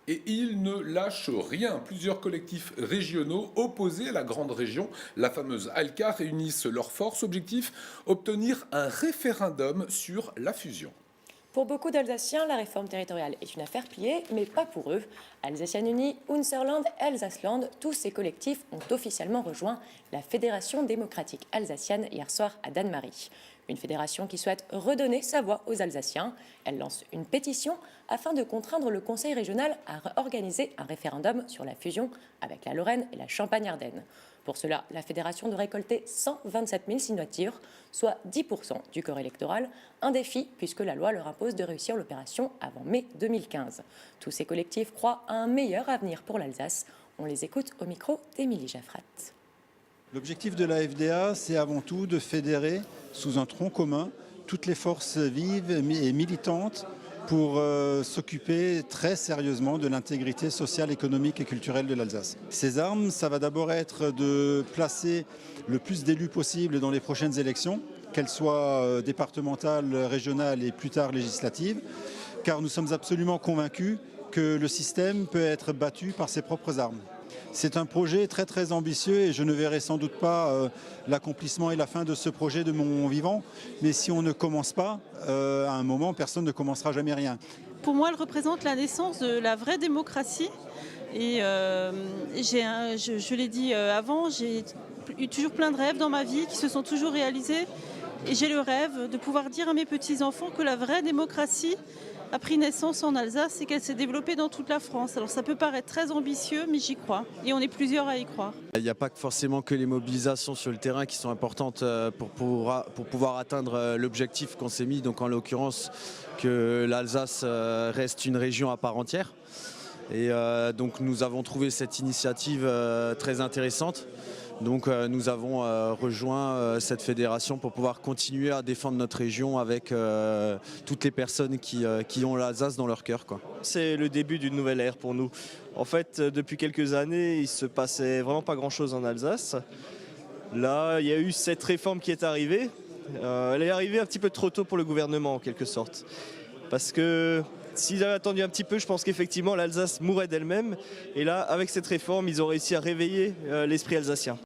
Et ils ne lâchent rien. Plusieurs collectifs régionaux opposés à la grande région, la fameuse ALCA, réunissent leurs forces. Objectif, obtenir un référendum sur la fusion. Pour beaucoup d'Alsaciens, la réforme territoriale est une affaire pliée, mais pas pour eux. Alsacienne Unie, Unserland, Elsassland, tous ces collectifs ont officiellement rejoint la Fédération démocratique alsacienne hier soir à Dannemarie. Une fédération qui souhaite redonner sa voix aux Alsaciens. Elle lance une pétition afin de contraindre le Conseil régional à organiser un référendum sur la fusion avec la Lorraine et la Champagne-Ardenne. Pour cela, la fédération doit récolter 127 000 signatures, soit 10% du corps électoral. Un défi puisque la loi leur impose de réussir l'opération avant mai 2015. Tous ces collectifs croient à un meilleur avenir pour l'Alsace. On les écoute au micro d'Émilie Jaffrat. L'objectif de la FDA, c'est avant tout de fédérer sous un tronc commun toutes les forces vives et militantes pour s'occuper très sérieusement de l'intégrité sociale, économique et culturelle de l'Alsace. Ces armes, ça va d'abord être de placer le plus d'élus possible dans les prochaines élections, qu'elles soient départementales, régionales et plus tard législatives, car nous sommes absolument convaincus que le système peut être battu par ses propres armes. C'est un projet très très ambitieux et je ne verrai sans doute pas l'accomplissement et la fin de ce projet de mon vivant. Mais si on ne commence pas, à un moment, personne ne commencera jamais rien. Pour moi, elle représente la naissance de la vraie démocratie. Et je l'ai dit avant, j'ai eu toujours plein de rêves dans ma vie qui se sont toujours réalisés. Et j'ai le rêve de pouvoir dire à mes petits-enfants que la vraie démocratie a pris naissance en Alsace et qu'elle s'est développée dans toute la France. Alors ça peut paraître très ambitieux, mais j'y crois. Et on est plusieurs à y croire. Il n'y a pas forcément que les mobilisations sur le terrain qui sont importantes pour pouvoir atteindre l'objectif qu'on s'est mis, donc en l'occurrence que l'Alsace reste une région à part entière. Et donc nous avons trouvé cette initiative très intéressante. Donc nous avons rejoint cette fédération pour pouvoir continuer à défendre notre région avec toutes les personnes qui ont l'Alsace dans leur cœur, quoi. C'est le début d'une nouvelle ère pour nous. En fait, depuis quelques années, il se passait vraiment pas grand-chose en Alsace. Là, il y a eu cette réforme qui est arrivée. Elle est arrivée un petit peu trop tôt pour le gouvernement, en quelque sorte. Parce que s'ils avaient attendu un petit peu, je pense qu'effectivement l'Alsace mourrait d'elle-même. Et là, avec cette réforme, ils ont réussi à réveiller l'esprit alsacien.